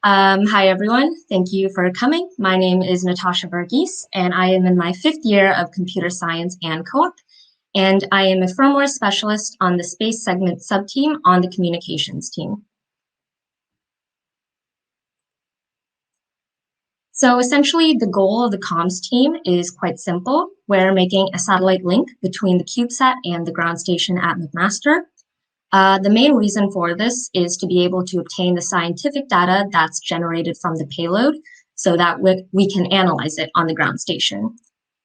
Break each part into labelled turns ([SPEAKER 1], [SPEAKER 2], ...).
[SPEAKER 1] Hi, everyone. Thank you for coming. My name is Natasha Varghese, and I am in my 5th year of computer science and co-op, and I am a firmware specialist on the space segment subteam on the communications team. So essentially, the goal of the comms team is quite simple. We're making a satellite link between the CubeSat and the ground station at McMaster. The main reason for this is to be able to obtain the scientific data that's generated from the payload so that we can analyze it on the ground station.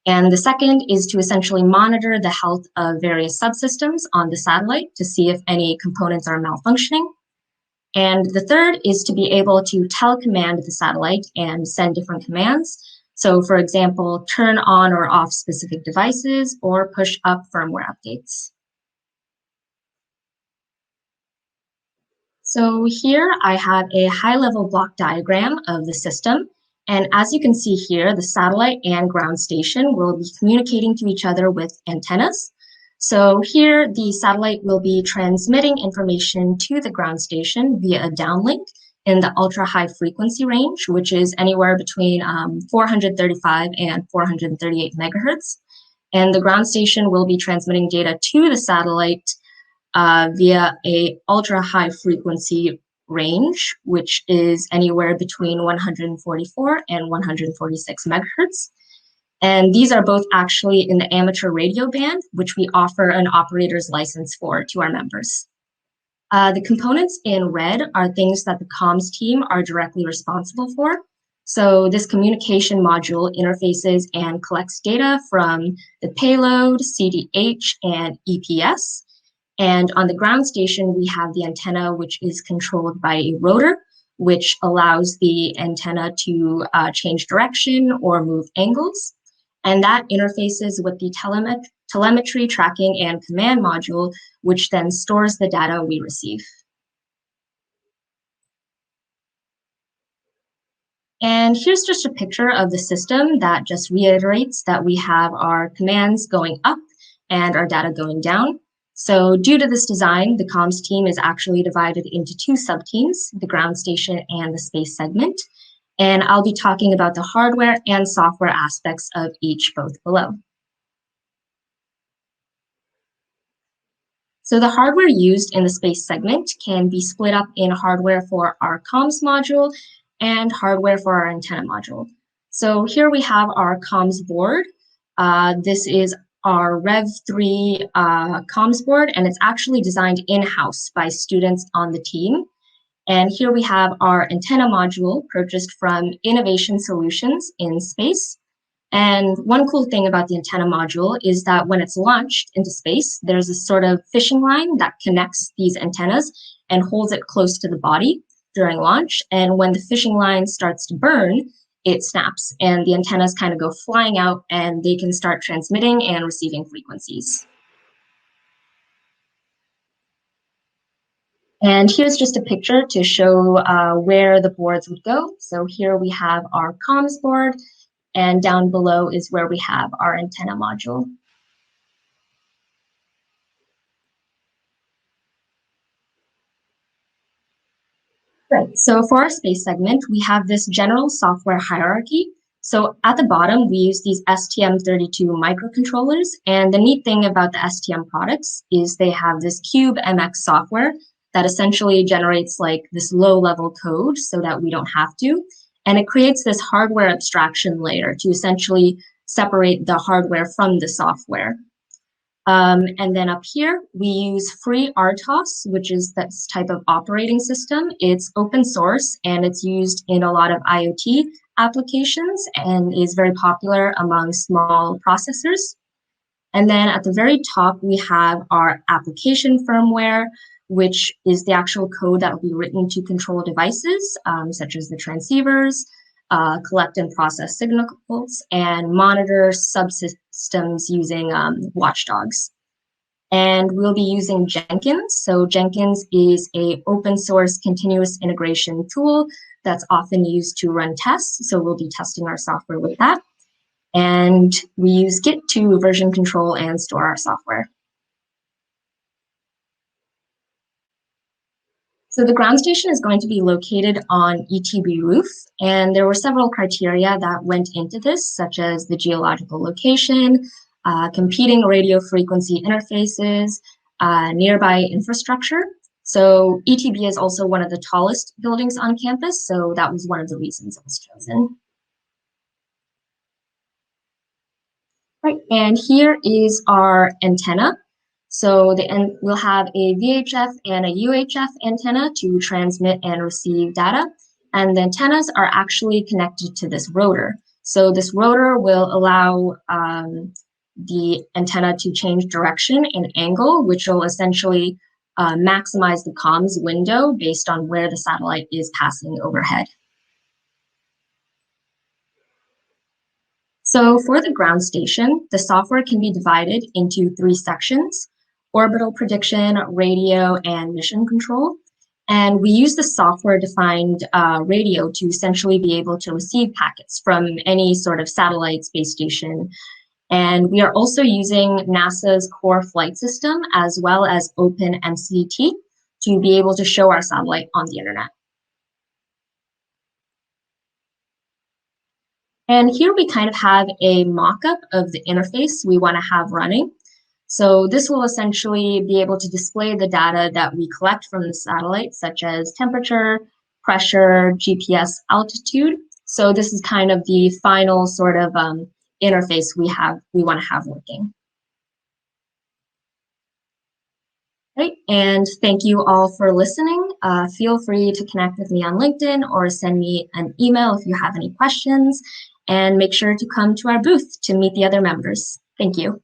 [SPEAKER 1] And the second is to essentially monitor the health of various subsystems on the satellite to see if any components are malfunctioning. And the third is to be able to telecommand the satellite and send different commands. So for example, turn on or off specific devices or push up firmware updates. So here I have a high-level block diagram of the system. And as you can see here, the satellite and ground station will be communicating to each other with antennas. So here the satellite will be transmitting information to the ground station via a downlink in the ultra-high frequency range, which is anywhere between 435 and 438 megahertz. And the ground station will be transmitting data to the satellite via a ultra-high frequency range, which is anywhere between 144 and 146 megahertz. And these are both actually in the amateur radio band, which we offer an operator's license for to our members. The components in red are things that the comms team are directly responsible for. So this communication module interfaces and collects data from the payload, CDH, and EPS. And on the ground station, we have the antenna, which is controlled by a rotor, which allows the antenna to change direction or move angles. And that interfaces with the telemetry tracking and command module, which then stores the data we receive. And here's just a picture of the system that just reiterates that we have our commands going up and our data going down. So due to this design, the comms team is actually divided into 2 subteams, the ground station and the space segment. And I'll be talking about the hardware and software aspects of each both below. So the hardware used in the space segment can be split up in hardware for our comms module and hardware for our antenna module. So here we have our comms board. This is our Rev3 comms board, and it's actually designed in-house by students on the team. And here we have our antenna module purchased from Innovation Solutions in space. And one cool thing about the antenna module is that when it's launched into space, there's a sort of fishing line that connects these antennas and holds it close to the body during launch. And when the fishing line starts to burn, it snaps and the antennas kind of go flying out and they can start transmitting and receiving frequencies. And here's just a picture to show where the boards would go. So here we have our comms board, and down below is where we have our antenna module. Right, so for our space segment, we have this general software hierarchy. So at the bottom, we use these STM32 microcontrollers. And the neat thing about the STM products is they have this CubeMX software that essentially generates like this low-level code so that we don't have to. And it creates this hardware abstraction layer to essentially separate the hardware from the software. And then up here, we use FreeRTOS, which is this type of operating system. It's open source and it's used in a lot of IoT applications and is very popular among small processors. And then at the very top, we have our application firmware, which is the actual code that will be written to control devices, such as the transceivers, collect and process signals, and monitor subsystems using watchdogs. And we'll be using Jenkins. So Jenkins is an open source continuous integration tool that's often used to run tests. So we'll be testing our software with that. And we use Git to version control and store our software. So the ground station is going to be located on ETB roof, and there were several criteria that went into this, such as the geological location, competing radio frequency interfaces, nearby infrastructure. So ETB is also one of the tallest buildings on campus, so that was one of the reasons it was chosen. Right, and here is our antenna. So we'll have a VHF and a UHF antenna to transmit and receive data. And the antennas are actually connected to this rotor. So this rotor will allow the antenna to change direction and angle, which will essentially maximize the comms window based on where the satellite is passing overhead. So for the ground station, the software can be divided into 3 sections: orbital prediction, radio, and mission control. And we use the software-defined radio to essentially be able to receive packets from any sort of satellite, space station. And we are also using NASA's core flight system as well as OpenMCT to be able to show our satellite on the internet. And here we kind of have a mock-up of the interface we want to have running. So this will essentially be able to display the data that we collect from the satellite, such as temperature, pressure, GPS, altitude. So this is kind of the final sort of interface we want to have working. Right, and thank you all for listening. Feel free to connect with me on LinkedIn or send me an email if you have any questions, and make sure to come to our booth to meet the other members. Thank you.